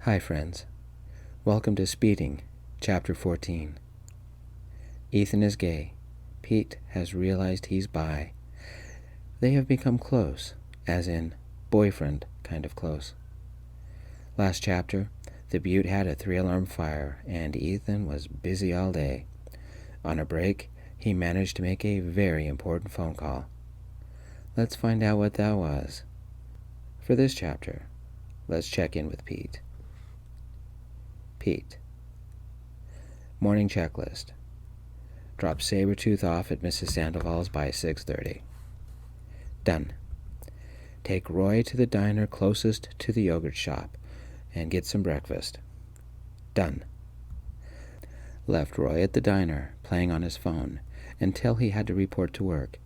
Hi friends, welcome to Speeding, Chapter 14. Ethan is gay. Pete has realized he's bi. They have become close, as in boyfriend kind of close. Last chapter, the Butte had a 3-alarm fire and Ethan was busy all day. On a break, he managed to make a very important phone call. Let's find out what that was. For this chapter, let's check in with Pete. Pete. Morning checklist. Drop Sabretooth off at Mrs. Sandoval's by 6:30. Done. Take Roy to the diner closest to the yogurt shop and get some breakfast. Done. Left Roy at the diner playing on his phone until he had to report to work.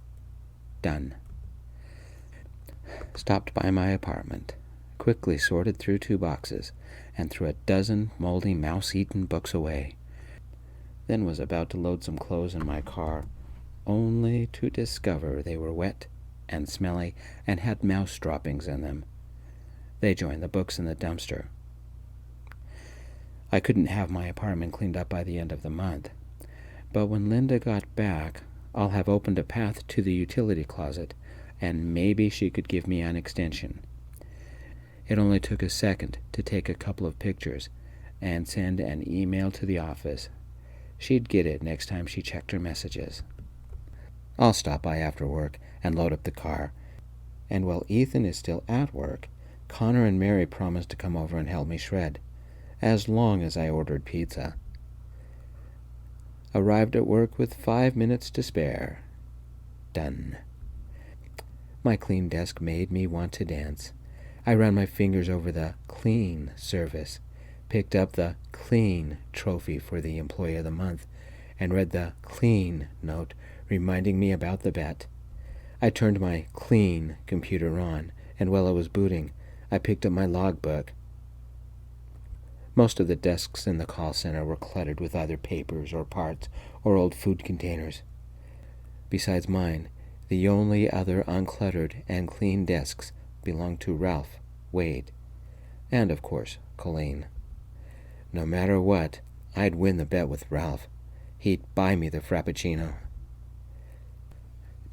Done. Stopped by my apartment, quickly sorted through 2 boxes and threw a dozen moldy mouse-eaten books away. Then was about to load some clothes in my car, only to discover they were wet and smelly and had mouse droppings in them. They joined the books in the dumpster. I couldn't have my apartment cleaned up by the end of the month, but when Linda got back, I'll have opened a path to the utility closet, and maybe she could give me an extension. It only took a second to take a couple of pictures and send an email to the office. She'd get it next time she checked her messages. I'll stop by after work and load up the car, and while Ethan is still at work, Connor and Mary promised to come over and help me shred, as long as I ordered pizza. Arrived at work with 5 minutes to spare. Done. My clean desk made me want to dance. I ran my fingers over the clean service, picked up the clean trophy for the Employee of the Month, and read the clean note reminding me about the bet. I turned my clean computer on, and while it was booting, I picked up my logbook. Most of the desks in the call center were cluttered with either papers or parts or old food containers. Besides mine, the only other uncluttered and clean desks belonged to Ralph, Wade, and of course, Colleen. No matter what, I'd win the bet with Ralph. He'd buy me the Frappuccino.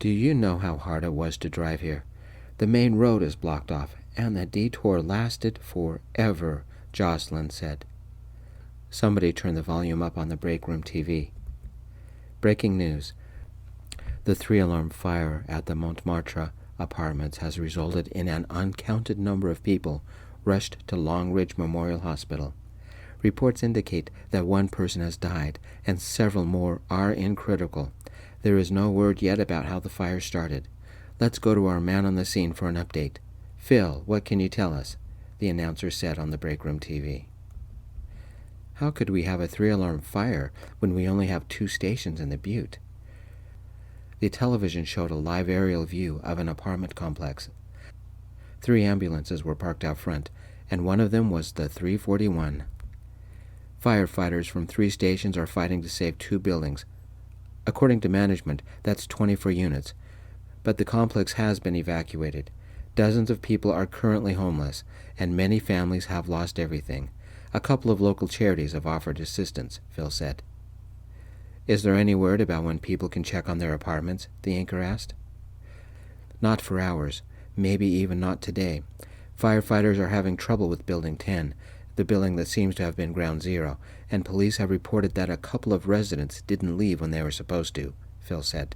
Do you know how hard it was to drive here? The main road is blocked off, and the detour lasted forever, Jocelyn said. Somebody turned the volume up on the break room TV. Breaking news. The 3-alarm fire at the Montmartre apartments has resulted in an uncounted number of people rushed to Long Ridge Memorial Hospital. Reports indicate that 1 person has died and several more are in critical. There is no word yet about how the fire started. Let's go to our man on the scene for an update. Phil, what can you tell us? The announcer said on the break room TV. How could we have a 3-alarm fire when we only have 2 stations in the Butte? The television showed a live aerial view of an apartment complex. 3 ambulances were parked out front, and one of them was the 341. Firefighters from 3 stations are fighting to save 2 buildings. According to management, that's 24 units, but the complex has been evacuated. Dozens of people are currently homeless, and many families have lost everything. A couple of local charities have offered assistance, Phil said. Is there any word about when people can check on their apartments? The anchor asked. Not for hours, maybe even not today. Firefighters are having trouble with Building 10, the building that seems to have been ground zero, and police have reported that a couple of residents didn't leave when they were supposed to, Phil said.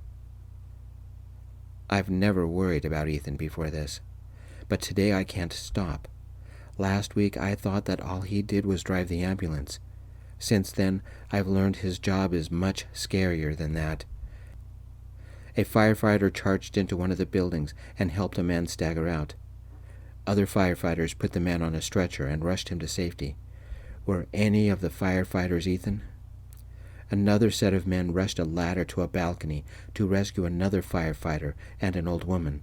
I've never worried about Ethan before this, but today I can't stop. Last week I thought that all he did was drive the ambulance. Since then, I've learned his job is much scarier than that. A firefighter charged into one of the buildings and helped a man stagger out. Other firefighters put the man on a stretcher and rushed him to safety. Were any of the firefighters Ethan? Another set of men rushed a ladder to a balcony to rescue another firefighter and an old woman.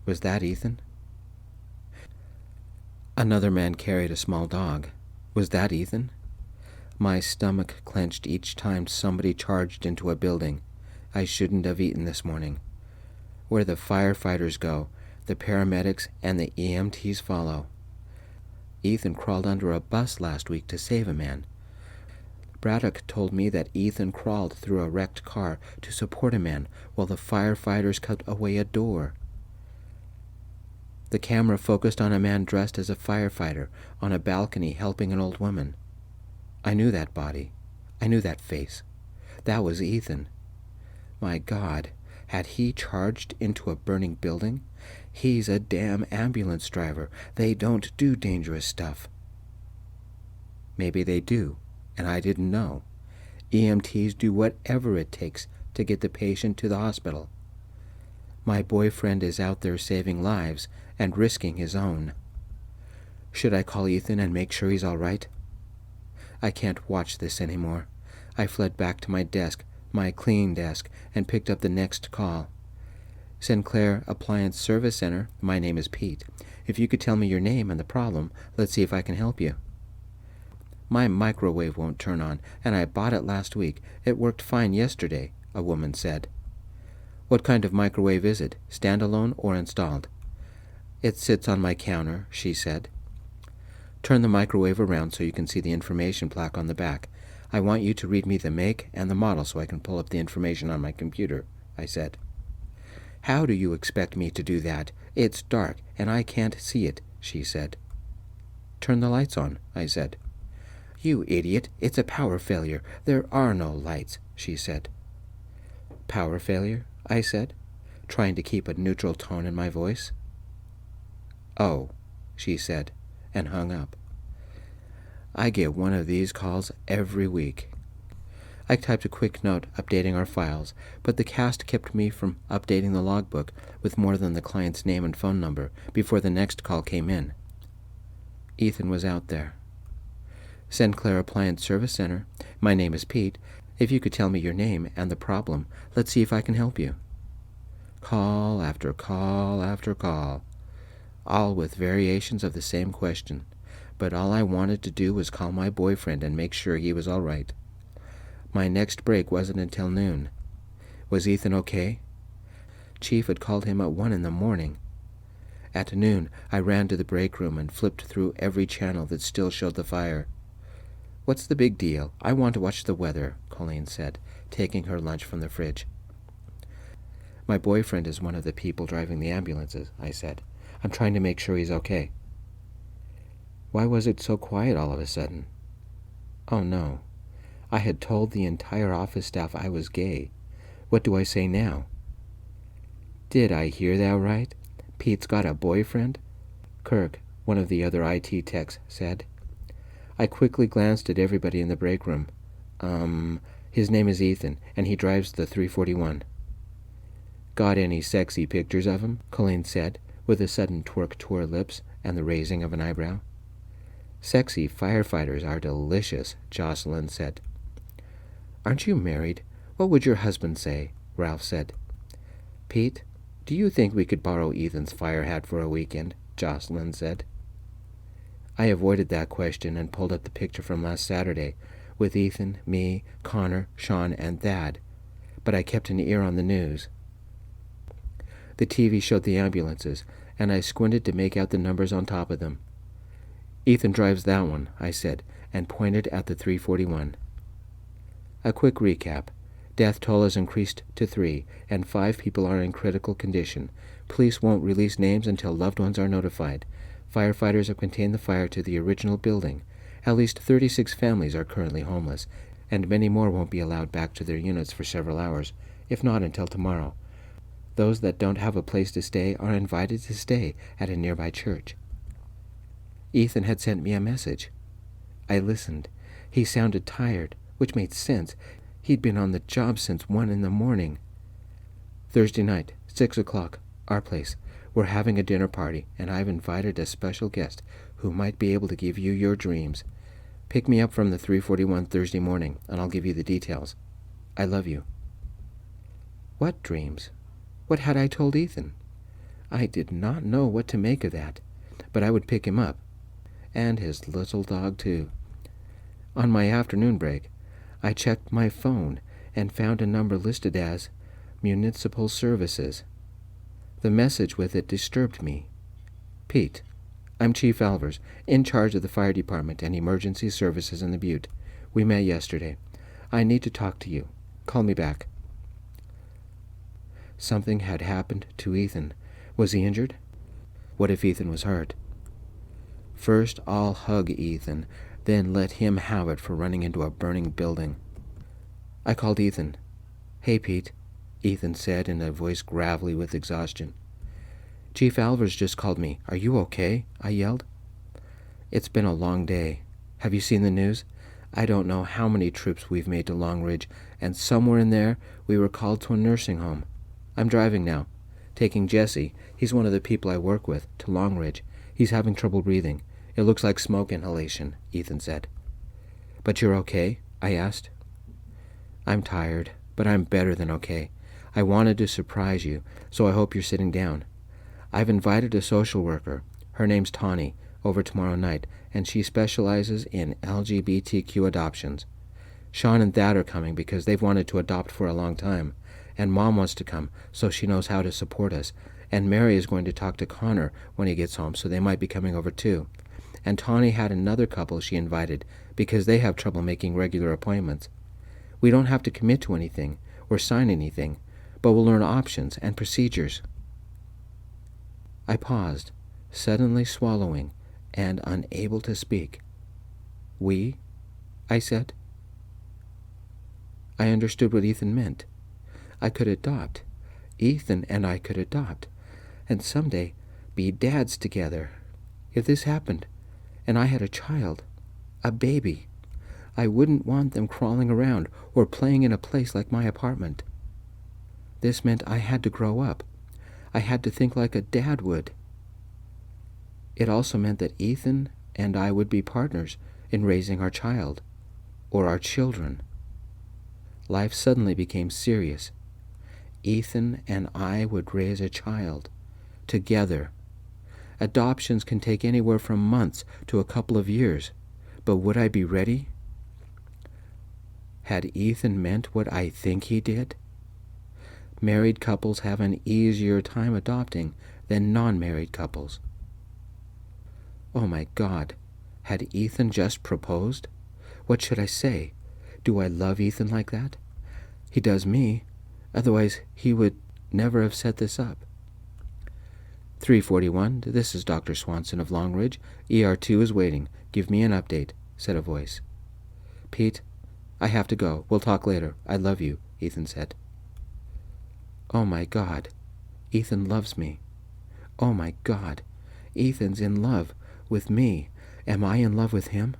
Was that Ethan? Another man carried a small dog. Was that Ethan? My stomach clenched each time somebody charged into a building. I shouldn't have eaten this morning. Where the firefighters go, the paramedics and the EMTs follow. Ethan crawled under a bus last week to save a man. Braddock told me that Ethan crawled through a wrecked car to support a man while the firefighters cut away a door. The camera focused on a man dressed as a firefighter on a balcony helping an old woman. I knew that body. I knew that face. That was Ethan. My God, had he charged into a burning building? He's a damn ambulance driver. They don't do dangerous stuff. Maybe they do, and I didn't know. EMTs do whatever it takes to get the patient to the hospital. My boyfriend is out there saving lives and risking his own. Should I call Ethan and make sure he's all right? I can't watch this anymore. I fled back to my desk, my clean desk, and picked up the next call. Sinclair Appliance Service Center, my name is Pete. If you could tell me your name and the problem, let's see if I can help you. My microwave won't turn on, and I bought it last week. It worked fine yesterday, a woman said. What kind of microwave is it, standalone or installed? It sits on my counter, she said. Turn the microwave around so you can see the information plaque on the back. I want you to read me the make and the model so I can pull up the information on my computer, I said. How do you expect me to do that? It's dark, and I can't see it, she said. Turn the lights on, I said. You idiot, it's a power failure. There are no lights, she said. Power failure? I said, trying to keep a neutral tone in my voice. Oh, she said, and hung up. I get one of these calls every week. I typed a quick note updating our files, but the cast kept me from updating the logbook with more than the client's name and phone number before the next call came in. Ethan was out there. Sinclair Appliance Service Center, my name is Pete. If you could tell me your name and the problem, let's see if I can help you. Call after call after call, all with variations of the same question, but all I wanted to do was call my boyfriend and make sure he was all right. My next break wasn't until noon. Was Ethan okay? Chief had called him at 1 a.m. At noon, I ran to the break room and flipped through every channel that still showed the fire. What's the big deal? I want to watch the weather, Colleen said, taking her lunch from the fridge. My boyfriend is one of the people driving the ambulances, I said. I'm trying to make sure he's okay. Why was it so quiet all of a sudden? Oh, no. I had told the entire office staff I was gay. What do I say now? Did I hear that right? Pete's got a boyfriend? Kirk, one of the other IT techs, said. I quickly glanced at everybody in the break room. His name is Ethan, and he drives the 341. Got any sexy pictures of him? Colleen said, with a sudden twerk to her lips and the raising of an eyebrow. Sexy firefighters are delicious, Jocelyn said. Aren't you married? What would your husband say? Ralph said. Pete, do you think we could borrow Ethan's fire hat for a weekend? Jocelyn said. I avoided that question and pulled up the picture from last Saturday, with Ethan, me, Connor, Sean, and Thad, but I kept an ear on the news. The TV showed the ambulances, and I squinted to make out the numbers on top of them. Ethan drives that one, I said, and pointed at the 341. A quick recap. Death toll has increased to 3, and 5 people are in critical condition. Police won't release names until loved ones are notified. Firefighters have contained the fire to the original building. At least 36 families are currently homeless, and many more won't be allowed back to their units for several hours, if not until tomorrow. Those that don't have a place to stay are invited to stay at a nearby church. Ethan had sent me a message. I listened. He sounded tired, which made sense. He'd been on the job since 1 a.m. Thursday night, 6 o'clock, our place. We're having a dinner party, and I've invited a special guest who might be able to give you your dreams. Pick me up from the 341 Thursday morning, and I'll give you the details. I love you. What dreams? What had I told Ethan? I did not know what to make of that, but I would pick him up. And his little dog, too. On my afternoon break, I checked my phone and found a number listed as Municipal Services. The message with it disturbed me. Pete, I'm Chief Alvers, in charge of the fire department and emergency services in the Butte. We met yesterday. I need to talk to you. Call me back. Something had happened to Ethan. Was he injured? What if Ethan was hurt? First, I'll hug Ethan, then let him have it for running into a burning building. I called Ethan. "Hey, Pete," Ethan said in a voice gravelly with exhaustion. "Chief Alvers just called me. Are you okay?" I yelled. "It's been a long day. Have you seen the news? I don't know how many trips we've made to Long Ridge, and somewhere in there we were called to a nursing home. I'm driving now, taking Jesse, he's one of the people I work with, to Long Ridge. He's having trouble breathing. It looks like smoke inhalation," Ethan said. "But you're okay?" I asked. "I'm tired, but I'm better than okay. I wanted to surprise you, so I hope you're sitting down. I've invited a social worker, her name's Tawny, over tomorrow night, and she specializes in LGBTQ adoptions. Sean and Thad are coming because they've wanted to adopt for a long time, and Mom wants to come so she knows how to support us, and Mary is going to talk to Connor when he gets home, so they might be coming over too. And Tawny had another couple she invited because they have trouble making regular appointments. We don't have to commit to anything or sign anything, but we'll learn options and procedures." I paused, suddenly swallowing and unable to speak. "We?" I said. I understood what Ethan meant. I could adopt. Ethan and I could adopt, and someday be dads together. If this happened, and I had a child, a baby, I wouldn't want them crawling around or playing in a place like my apartment. This meant I had to grow up. I had to think like a dad would. It also meant that Ethan and I would be partners in raising our child, or our children. Life suddenly became serious. Ethan and I would raise a child, together. Adoptions can take anywhere from months to a couple of years, but would I be ready? Had Ethan meant what I think he did? Married couples have an easier time adopting than non-married couples. Oh my God, had Ethan just proposed? What should I say? Do I love Ethan like that? He does me, otherwise he would never have set this up. 341, this is Dr. Swanson of Long Ridge. ER2 is waiting. Give me an update, said a voice. Pete, I have to go. We'll talk later. I love you, Ethan said. Oh my God, Ethan loves me. Oh my God, Ethan's in love with me. Am I in love with him?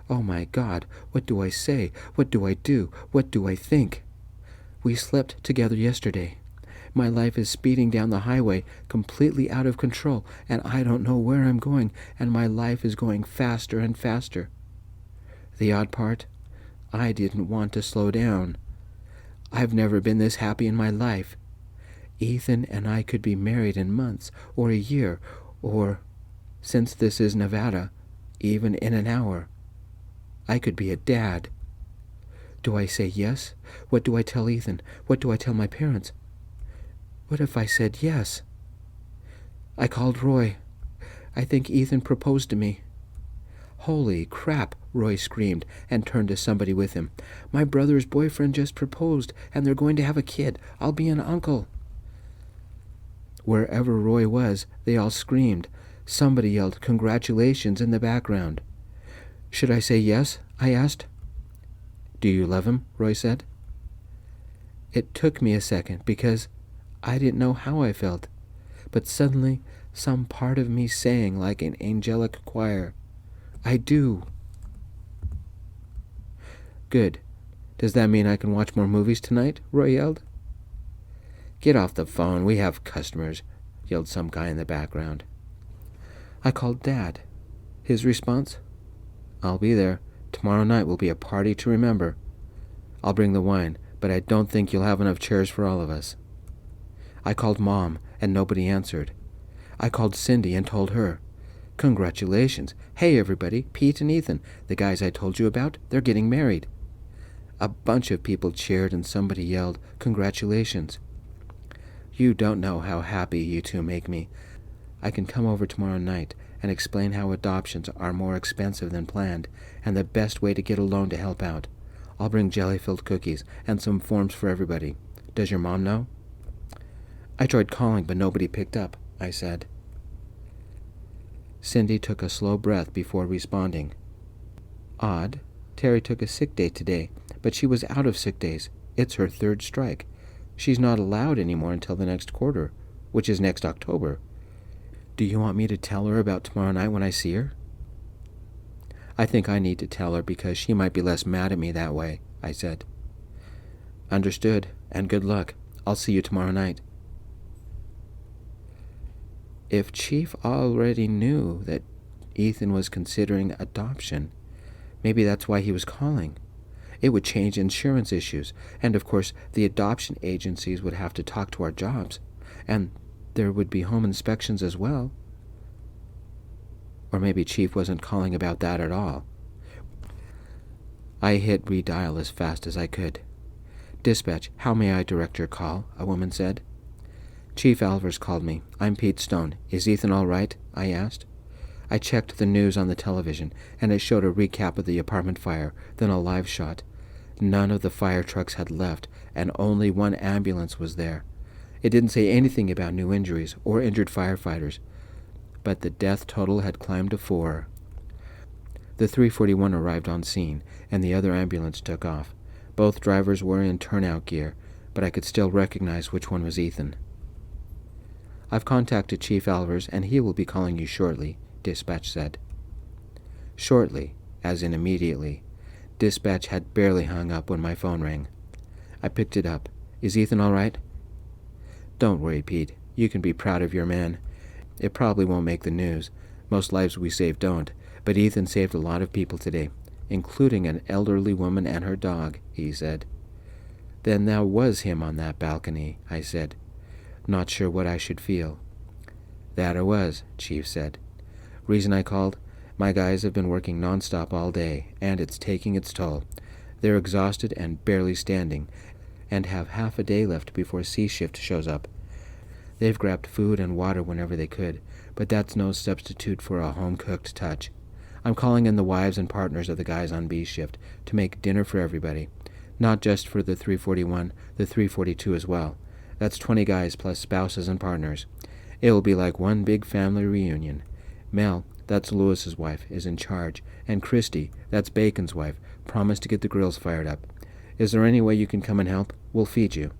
Oh my God, what do I say? What do I do? What do I think? We slept together yesterday. My life is speeding down the highway, completely out of control, and I don't know where I'm going, and my life is going faster and faster. The odd part, I didn't want to slow down. I've never been this happy in my life. Ethan and I could be married in months, or a year, or, since this is Nevada, even in an hour. I could be a dad. Do I say yes? What do I tell Ethan? What do I tell my parents? What if I said yes? I called Roy. I think Ethan proposed to me. Holy crap, Roy screamed and turned to somebody with him. My brother's boyfriend just proposed, and they're going to have a kid. I'll be an uncle. Wherever Roy was, they all screamed. Somebody yelled congratulations in the background. Should I say yes? I asked. Do you love him? Roy said. It took me a second because I didn't know how I felt, but suddenly some part of me sang like an angelic choir, I do. Good. Does that mean I can watch more movies tonight? Roy yelled. Get off the phone, we have customers, yelled some guy in the background. I called Dad. His response? I'll be there. Tomorrow night will be a party to remember. I'll bring the wine, but I don't think you'll have enough chairs for all of us. I called Mom, and nobody answered. I called Cindy and told her. Congratulations. Hey, everybody, Pete and Ethan, the guys I told you about, they're getting married. A bunch of people cheered and somebody yelled, Congratulations. You don't know how happy you two make me. I can come over tomorrow night, and explain how adoptions are more expensive than planned and the best way to get a loan to help out. I'll bring jelly-filled cookies and some forms for everybody. Does your mom know?" "I tried calling, but nobody picked up," I said. Cindy took a slow breath before responding. "Odd. Terry took a sick day today, but she was out of sick days. It's her 3rd strike. She's not allowed anymore until the next quarter, which is next October. Do you want me to tell her about tomorrow night when I see her?" "I think I need to tell her because she might be less mad at me that way," I said. "Understood, and good luck. I'll see you tomorrow night." If Chief already knew that Ethan was considering adoption, maybe that's why he was calling. It would change insurance issues, and of course the adoption agencies would have to talk to our jobs, and there would be home inspections as well. Or maybe Chief wasn't calling about that at all. I hit redial as fast as I could. "Dispatch, how may I direct your call?" a woman said. "Chief Alvers called me. I'm Pete Stone. Is Ethan all right?" I asked. I checked the news on the television, and it showed a recap of the apartment fire, then a live shot. None of the fire trucks had left, and only one ambulance was there. It didn't say anything about new injuries or injured firefighters, but the death total had climbed to 4. The 341 arrived on scene, and the other ambulance took off. Both drivers were in turnout gear, but I could still recognize which one was Ethan. "I've contacted Chief Alvers, and he will be calling you shortly," Dispatch said. Shortly, as in immediately. Dispatch had barely hung up when my phone rang. I picked it up. "Is Ethan all right?" "Don't worry, Pete. You can be proud of your man. It probably won't make the news. Most lives we save don't. But Ethan saved a lot of people today, including an elderly woman and her dog," he said. "Then that was him on that balcony," I said. Not sure what I should feel. "That it was," Chief said. "Reason I called? My guys have been working nonstop all day, and it's taking its toll. They're exhausted and barely standing, and have half a day left before C-shift shows up. They've grabbed food and water whenever they could, but that's no substitute for a home-cooked touch. I'm calling in the wives and partners of the guys on B shift to make dinner for everybody, not just for the 341, the 342 as well. That's 20 guys plus spouses and partners. It will be like one big family reunion. Mel, that's Lewis's wife, is in charge, and Christy, that's Bacon's wife, promised to get the grills fired up. Is there any way you can come and help? We'll feed you."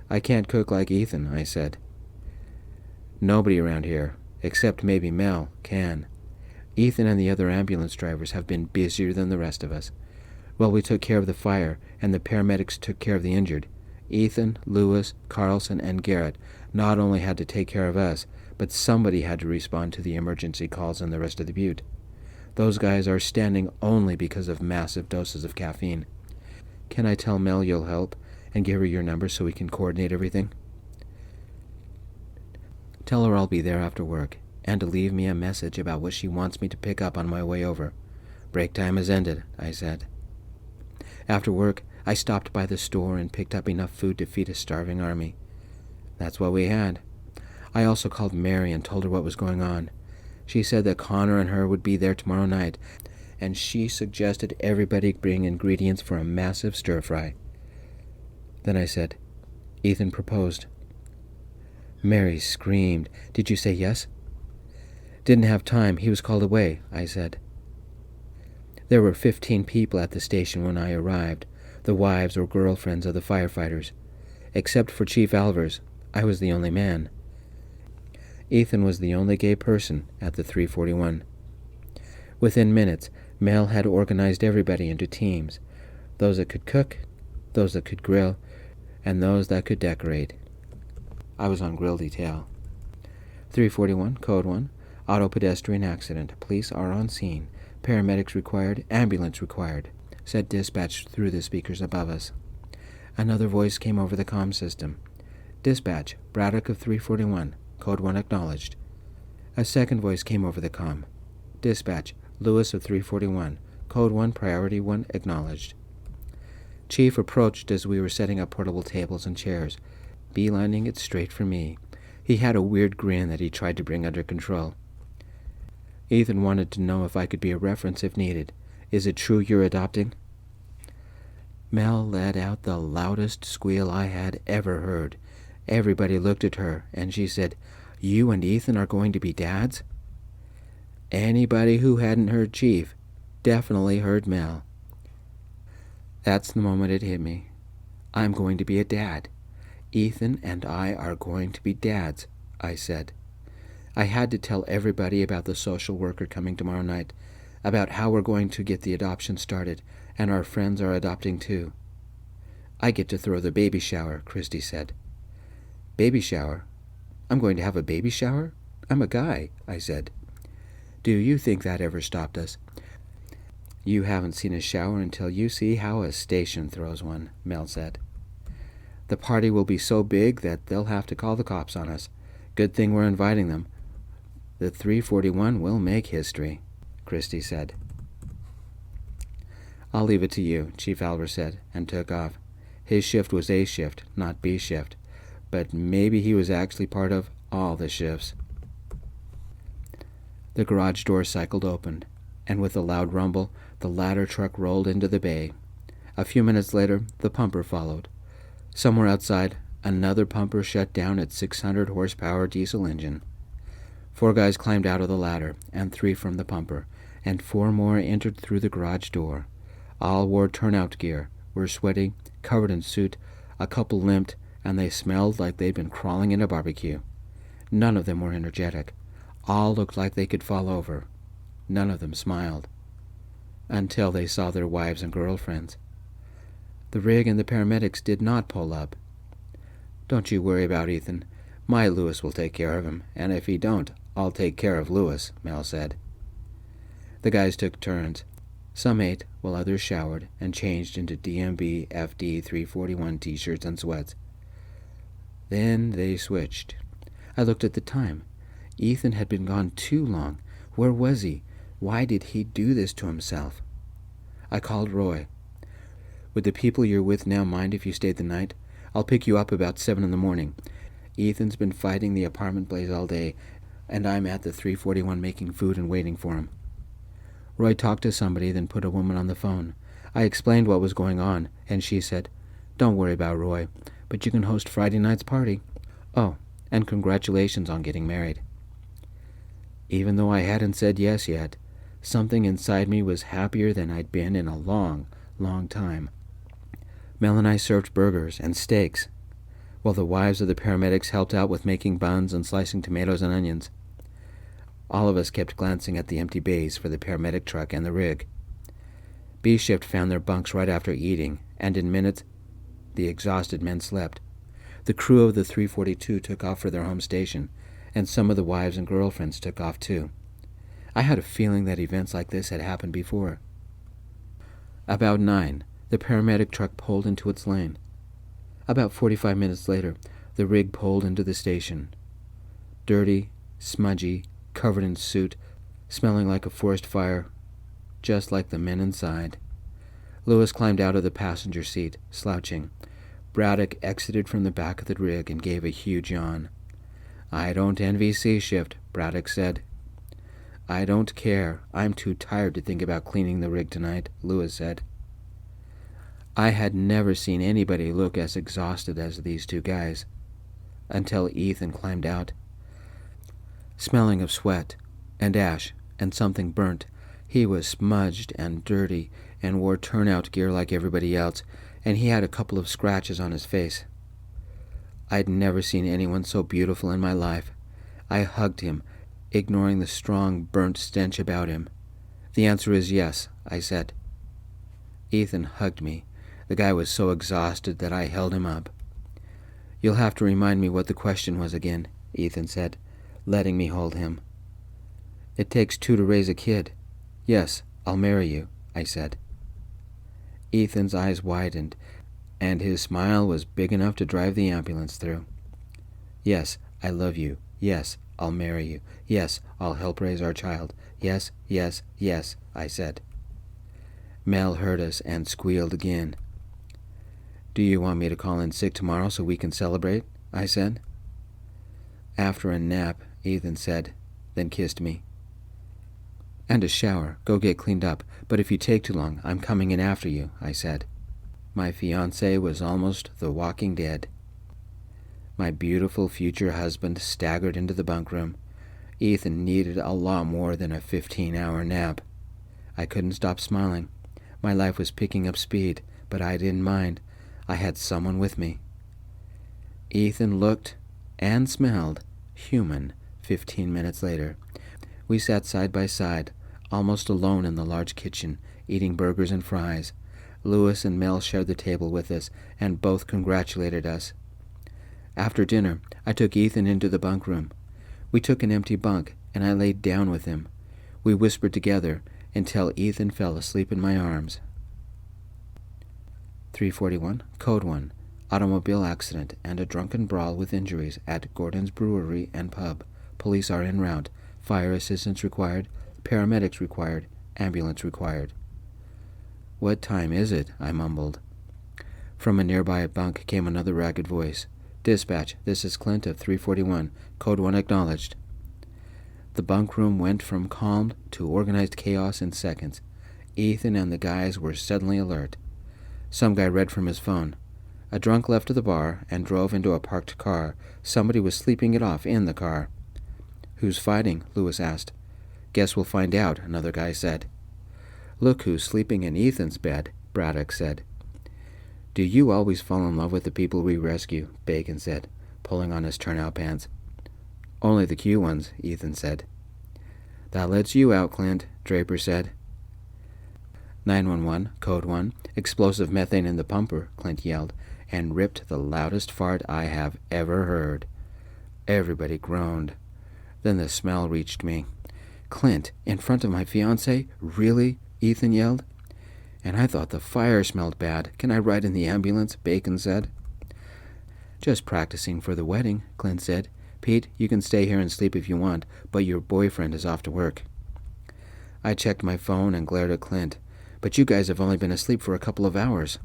"I can't cook like Ethan," I said. "Nobody around here, except maybe Mel, can. Ethan and the other ambulance drivers have been busier than the rest of us. Well, we took care of the fire, and the paramedics took care of the injured. Ethan, Lewis, Carlson, and Garrett not only had to take care of us, but somebody had to respond to the emergency calls in the rest of the butte. Those guys are standing only because of massive doses of caffeine. Can I tell Mel you'll help, and give her your number so we can coordinate everything?" "Tell her I'll be there after work, and to leave me a message about what she wants me to pick up on my way over. Break time has ended," I said. After work, I stopped by the store and picked up enough food to feed a starving army. That's what we had. I also called Mary and told her what was going on. She said that Connor and her would be there tomorrow night, and she suggested everybody bring ingredients for a massive stir-fry. Then I said, "Ethan proposed." Mary screamed. "Did you say yes?" "Didn't have time. He was called away," I said. There were 15 people at the station when I arrived, the wives or girlfriends of the firefighters. Except for Chief Alvers, I was the only man. Ethan was the only gay person at the 341. Within minutes, Mel had organized everybody into teams, those that could cook, those that could grill, and those that could decorate. I was on grill detail. 341, Code 1, auto pedestrian accident. Police are on scene. Paramedics required, ambulance required, said dispatch through the speakers above us. Another voice came over the comm system. "Dispatch, Braddock of 341, Code 1 acknowledged." A second voice came over the comm. "Dispatch, Lewis of 341, Code 1 Priority 1 acknowledged." Chief approached as we were setting up portable tables and chairs, beelining it straight for me. He had a weird grin that he tried to bring under control. Ethan wanted to know if I could be a reference if needed. Is it true you're adopting? Mel let out the loudest squeal I had ever heard. Everybody looked at her, and she said, "You and Ethan are going to be dads?" Anybody who hadn't heard Chief definitely heard Mel. That's the moment it hit me. I'm going to be a dad. Ethan and I are going to be dads, I said. I had to tell everybody about the social worker coming tomorrow night, about how we're going to get the adoption started, and our friends are adopting too. I get to throw the baby shower, Christy said. Baby shower? I'm going to have a baby shower? I'm a guy, I said. Do you think that ever stopped us? You haven't seen a shower until you see how a station throws one, Mel said. The party will be so big that they'll have to call the cops on us. Good thing we're inviting them. The 341 will make history, Christy said. I'll leave it to you, Chief Albert said, and took off. His shift was A shift, not B shift, but maybe he was actually part of all the shifts. The garage door cycled open, and with a loud rumble, the ladder truck rolled into the bay. A few minutes later, the pumper followed. Somewhere outside, another pumper shut down its 600-horsepower diesel engine. 4 guys climbed out of the ladder, and 3 from the pumper, and 4 more entered through the garage door. All wore turnout gear, were sweaty, covered in soot, a couple limped, and they smelled like they'd been crawling in a barbecue. None of them were energetic. All looked like they could fall over. None of them smiled. Until they saw their wives and girlfriends. The rig and the paramedics did not pull up. Don't you worry about Ethan. My Lewis will take care of him, and if he don't, I'll take care of Lewis, Mel said. The guys took turns. Some ate, while others showered and changed into DMB FD 341 t-shirts and sweats. Then they switched. I looked at the time. Ethan had been gone too long. Where was he? Why did he do this to himself? I called Roy. Would the people you're with now mind if you stayed the night? I'll pick you up about 7 in the morning. Ethan's been fighting the apartment blaze all day, and I'm at the 341 making food and waiting for him. Roy talked to somebody, then put a woman on the phone. I explained what was going on, and she said, "Don't worry about Roy, but you can host Friday night's party. Oh, and congratulations on getting married." Even though I hadn't said yes yet, something inside me was happier than I'd been in a long, long time. Mel and I served burgers and steaks, while the wives of the paramedics helped out with making buns and slicing tomatoes and onions. All of us kept glancing at the empty bays for the paramedic truck and the rig. B shift found their bunks right after eating, and in minutes, the exhausted men slept. The crew of the 342 took off for their home station, and some of the wives and girlfriends took off too. I had a feeling that events like this had happened before. About 9, the paramedic truck pulled into its lane. About 45 minutes later, the rig pulled into the station. Dirty, smudgy, covered in soot, smelling like a forest fire, just like the men inside. Lewis climbed out of the passenger seat, slouching. Braddock exited from the back of the rig and gave a huge yawn. "I don't envy C shift," Braddock said. "I don't care. I'm too tired to think about cleaning the rig tonight," Lewis said. I had never seen anybody look as exhausted as these 2 guys, until Ethan climbed out. Smelling of sweat and ash and something burnt, he was smudged and dirty and wore turnout gear like everybody else, and he had a couple of scratches on his face. I'd never seen anyone so beautiful in my life. I hugged him, ignoring the strong, burnt stench about him. "The answer is yes," I said. Ethan hugged me. The guy was so exhausted that I held him up. "You'll have to remind me what the question was again," Ethan said, letting me hold him. "It takes 2 to raise a kid. Yes, I'll marry you," I said. Ethan's eyes widened, and his smile was big enough to drive the ambulance through. "Yes, I love you. Yes, I'll marry you. Yes, I'll help raise our child. Yes, yes, yes," I said. Mel heard us and squealed again. "Do you want me to call in sick tomorrow so we can celebrate?" I said. "After a nap," Ethan said, then kissed me. And a shower. Go get cleaned up. But if you take too long, I'm coming in after you, I said. My fiancé was almost the walking dead. My beautiful future husband staggered into the bunk room. Ethan needed a lot more than a 15-hour nap. I couldn't stop smiling. My life was picking up speed, but I didn't mind. I had someone with me. Ethan looked and smelled human 15 minutes later. We sat side by side, almost alone in the large kitchen, eating burgers and fries. Louis and Mel shared the table with us, and both congratulated us. After dinner, I took Ethan into the bunk room. We took an empty bunk, and I laid down with him. We whispered together until Ethan fell asleep in my arms. 341, Code 1, automobile accident and a drunken brawl with injuries at Gordon's Brewery and Pub. Police are en route. Fire assistance required. Paramedics required. Ambulance required. What time is it? I mumbled. From a nearby bunk came another ragged voice. Dispatch, this is Clint of 341. Code 1 acknowledged. The bunk room went from calm to organized chaos in seconds. Ethan and the guys were suddenly alert. Some guy read from his phone. A drunk left the bar and drove into a parked car. Somebody was sleeping it off in the car. Who's fighting? Louis asked. Guess we'll find out, another guy said. Look who's sleeping in Ethan's bed, Braddock said. Do you always fall in love with the people we rescue? Bacon said, pulling on his turnout pants. Only the cute ones, Ethan said. That lets you out, Clint, Draper said. 911, Code 1, explosive methane in the pumper, Clint yelled, and ripped the loudest fart I have ever heard. Everybody groaned. Then the smell reached me. Clint, in front of my fiancé? Really? Ethan yelled. And I thought the fire smelled bad. Can I ride in the ambulance? Bacon said. Just practicing for the wedding, Clint said. Pete, you can stay here and sleep if you want, but your boyfriend is off to work. I checked my phone and glared at Clint. But you guys have only been asleep for a couple of hours.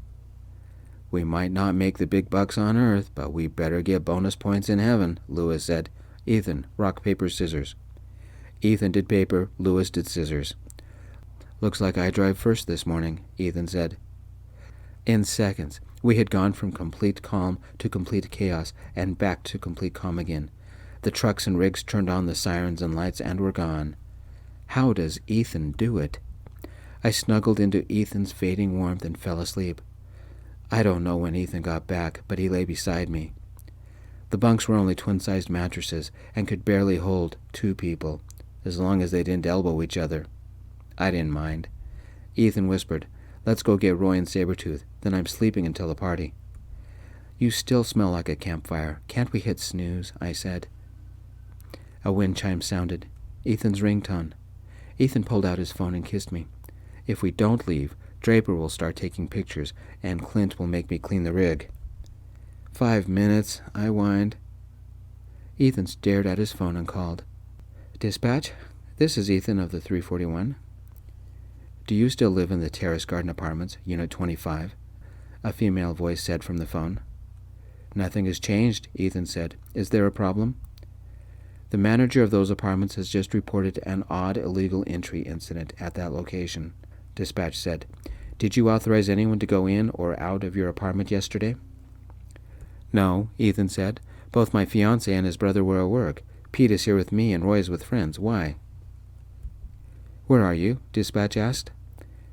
We might not make the big bucks on Earth, but we better get bonus points in heaven, Louis said. Ethan, rock, paper, scissors. Ethan did paper, Louis did scissors. Looks like I drive first this morning, Ethan said. In seconds, we had gone from complete calm to complete chaos and back to complete calm again. The trucks and rigs turned on the sirens and lights and were gone. How does Ethan do it? I snuggled into Ethan's fading warmth and fell asleep. I don't know when Ethan got back, but he lay beside me. The bunks were only twin-sized mattresses and could barely hold 2 people, as long as they didn't elbow each other. I didn't mind. Ethan whispered, Let's go get Roy and Sabretooth, then I'm sleeping until the party. You still smell like a campfire. Can't we hit snooze? I said. A wind chime sounded. Ethan's ringtone. Ethan pulled out his phone and kissed me. If we don't leave, Draper will start taking pictures, and Clint will make me clean the rig. 5 minutes, I whined. Ethan stared at his phone and called. Dispatch, this is Ethan of the 341. Do you still live in the Terrace Garden Apartments, Unit 25? A female voice said from the phone. Nothing has changed, Ethan said. Is there a problem? The manager of those apartments has just reported an odd illegal entry incident at that location, Dispatch said. Did you authorize anyone to go in or out of your apartment yesterday? No, Ethan said. Both my fiancé and his brother were at work. Pete is here with me and Roy is with friends. Why? Where are you? Dispatch asked.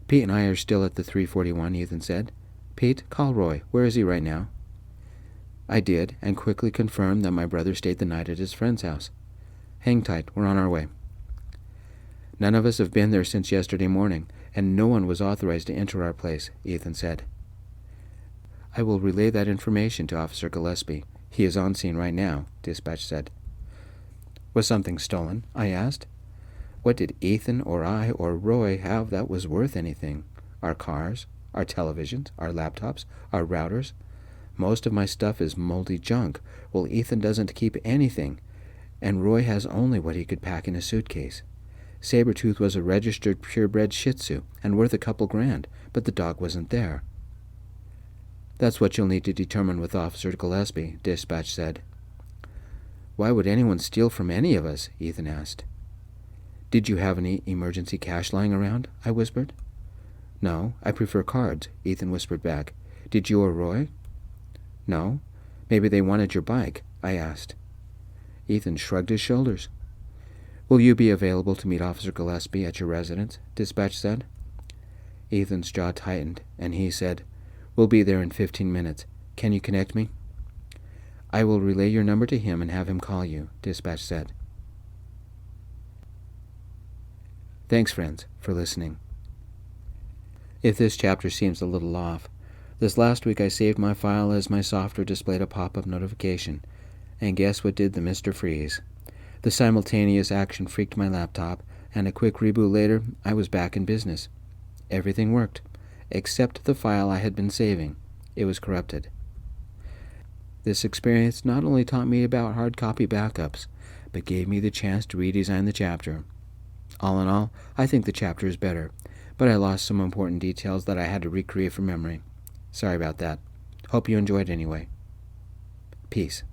Pete and I are still at the 341, Ethan said. Pete, call Roy. Where is he right now? I did, and quickly confirmed that my brother stayed the night at his friend's house. Hang tight, we're on our way. None of us have been there since yesterday morning, and no one was authorized to enter our place, Ethan said. I will relay that information to Officer Gillespie. He is on scene right now, Dispatch said. Was something stolen? I asked. What did Ethan or I or Roy have that was worth anything? Our cars, our televisions, our laptops, our routers? Most of my stuff is moldy junk. Well, Ethan doesn't keep anything, and Roy has only what he could pack in a suitcase. Sabretooth was a registered purebred Shih Tzu and worth a couple grand, but the dog wasn't there. That's what you'll need to determine with Officer Gillespie, Dispatch said. Why would anyone steal from any of us? Ethan asked. Did you have any emergency cash lying around? I whispered. No, I prefer cards, Ethan whispered back. Did you or Roy? No. Maybe they wanted your bike, I asked. Ethan shrugged his shoulders. Will you be available to meet Officer Gillespie at your residence? Dispatch said. Ethan's jaw tightened, and he said, We'll be there in 15 minutes. Can you connect me? I will relay your number to him and have him call you, Dispatch said. Thanks, friends, for listening. If this chapter seems a little off, this last week I saved my file as my software displayed a pop-up notification, and guess what did the Mr. Freeze? The simultaneous action freaked my laptop, and a quick reboot later, I was back in business. Everything worked, except the file I had been saving. It was corrupted. This experience not only taught me about hard copy backups, but gave me the chance to redesign the chapter. All in all, I think the chapter is better, but I lost some important details that I had to recreate from memory. Sorry about that. Hope you enjoyed anyway. Peace.